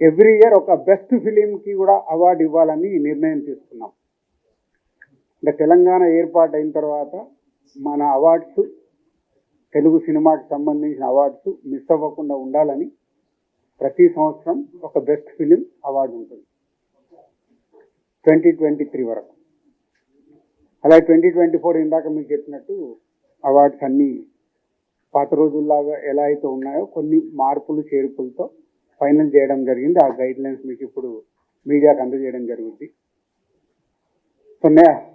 Every year ఒక best ఫిలింకి కూడా award ఇవ్వాలని నిర్ణయం తీసుకున్నాం. అంటే తెలంగాణ ఏర్పాటు అయిన తర్వాత మన అవార్డ్స్, తెలుగు సినిమాకి సంబంధించిన అవార్డ్స్ మిస్ అవ్వకుండా ఉండాలని ప్రతి సంవత్సరం ఒక బెస్ట్ ఫిలిం అవార్డు ఉంటుంది 2023 వరకు. అలాగే 2024 ఇందాక మీకు చెప్పినట్టు అవార్డ్స్ అన్నీ పాత రోజుల్లాగా ఎలా అయితే ఉన్నాయో కొన్ని మార్పులు చేర్పులతో ఫైనల్ చేయడం జరిగింది. ఆ గైడ్ లైన్స్ మీకు ఇప్పుడు మీడియాకు అందజేయడం జరుగుతుంది. సో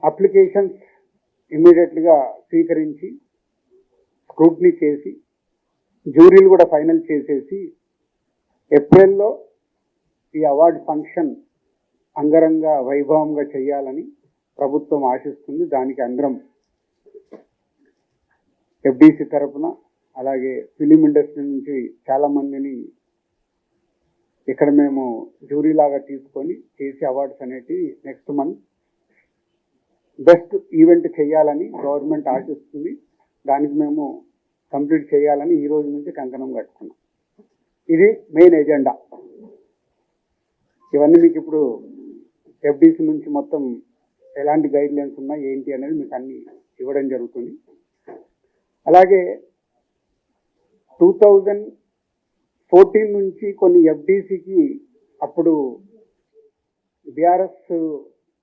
అప్లికేషన్స్ ఇమ్మీడియట్గా స్వీకరించి స్క్రూట్నీ చేసి జ్యూరీలు కూడా ఫైనల్ చేసేసి ఏప్రిల్లో ఈ అవార్డు ఫంక్షన్ అంగరంగ వైభవంగా చేయాలని ప్రభుత్వం ఆశిస్తుంది. దానికి అందరం ఎఫ్డిసి తరఫున అలాగే ఫిలిం ఇండస్ట్రీ నుంచి చాలామందిని ఇక్కడ మేము జ్యూరీ లాగా తీసుకొని చేసి అవార్డ్స్ అనేటివి నెక్స్ట్ మంత్ బెస్ట్ ఈవెంట్ చేయాలని గవర్నమెంట్ ఆశిస్తుంది. దానికి మేము కంప్లీట్ చేయాలని ఈ రోజు నుంచి కంకణం కట్టుకున్నాం. ఇది మెయిన్ ఎజెండా. ఇవన్నీ మీకు ఇప్పుడు ఎఫ్డిసి నుంచి మొత్తం ఎలాంటి గైడ్ లైన్స్ ఉన్నాయి ఏంటి అనేది మీకు అన్ని ఇవ్వడం జరుగుతుంది. అలాగే 2014 నుంచి కొన్ని ఎఫ్డిసికి అప్పుడు బీఆర్ఎస్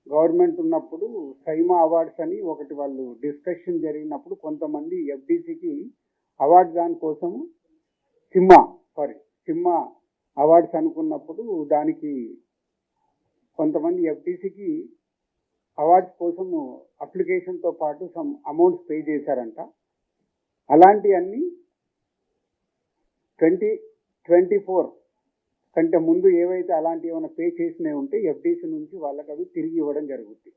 గవర్నమెంట్ ఉన్నప్పుడు సైమా అవార్డ్స్ అని ఒకటి వాళ్ళు డిస్కషన్ జరిగినప్పుడు కొంతమంది ఎఫ్డిసికి అవార్డు దానికోసము సిమ్మా అవార్డ్స్ అనుకున్నప్పుడు దానికి కొంతమంది ఎఫ్డిసికి అవార్డ్స్ కోసము అప్లికేషన్తో పాటు సమ్ అమౌంట్స్ పే చేశారంట. అలాంటివన్నీ 2024 కంటే ముందు ఏవైతే అలాంటివి ఏమైనా పే చేసినవి ఉంటే ఎఫ్డిసి నుంచి వాళ్ళకి అవి తిరిగి ఇవ్వడం జరుగుతుంది.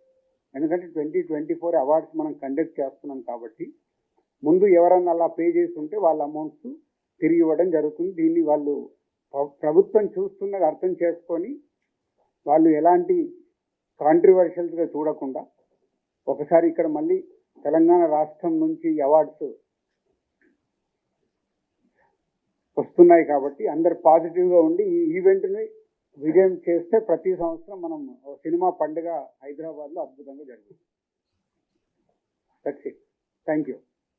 ఎందుకంటే 2024 అవార్డ్స్ మనం కండక్ట్ చేస్తున్నాం కాబట్టి ముందు ఎవరన్నా అలా పే చేసి ఉంటే వాళ్ళ అమౌంట్స్ తిరిగి ఇవ్వడం జరుగుతుంది. దీన్ని వాళ్ళు ప్రభుత్వం చూస్తున్నది అర్థం చేసుకొని వాళ్ళు ఎలాంటి కాంట్రవర్షియల్స్గా చూడకుండా ఒకసారి ఇక్కడ మళ్ళీ తెలంగాణ రాష్ట్రం నుంచి అవార్డ్స్ వస్తున్నాయి కాబట్టి అందరు పాజిటివ్గా ఉండి ఈ ఈవెంట్ని విజయం చేస్తే ప్రతి సంవత్సరం మనం సినిమా పండుగ హైదరాబాద్లో అద్భుతంగా జరుగుతుంది. That's it. Thank you.